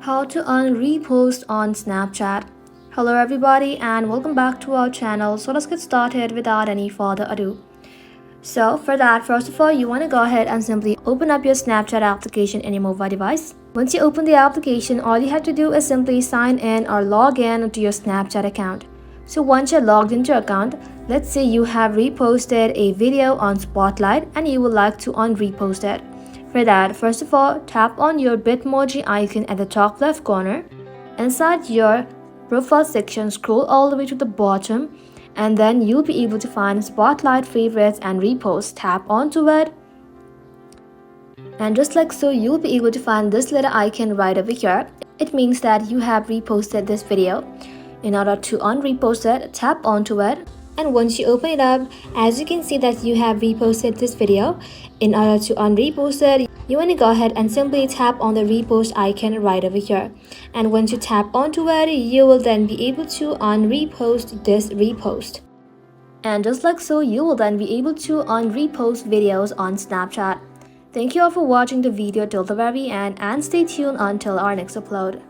How to un-repost on Snapchat. Hello everybody and welcome back to our channel. So let's get started without any further ado. So for that, first of all, you want to go ahead and simply open up your Snapchat application in your mobile device. Once you open the application, all you have to do is simply sign in or log in to your Snapchat account. So once you're logged into your account, let's say you have reposted a video on Spotlight and you would like to un-repost it. For that, first of all, tap on your Bitmoji icon at the top left corner. Inside your profile section, scroll all the way to the bottom and then you'll be able to find Spotlight favorites and reposts. Tap onto it. And just like so, you'll be able to find this little icon right over here. It means that you have reposted this video. In order to un-repost it, tap onto it. And once you open it up, as you can see that you have reposted this video. In order to un-repost it, you want to go ahead and simply tap on the repost icon right over here. And once you tap onto it, you will then be able to un-repost this repost. And just like so, you will then be able to un-repost videos on Snapchat. Thank you all for watching the video till the very end and stay tuned until our next upload.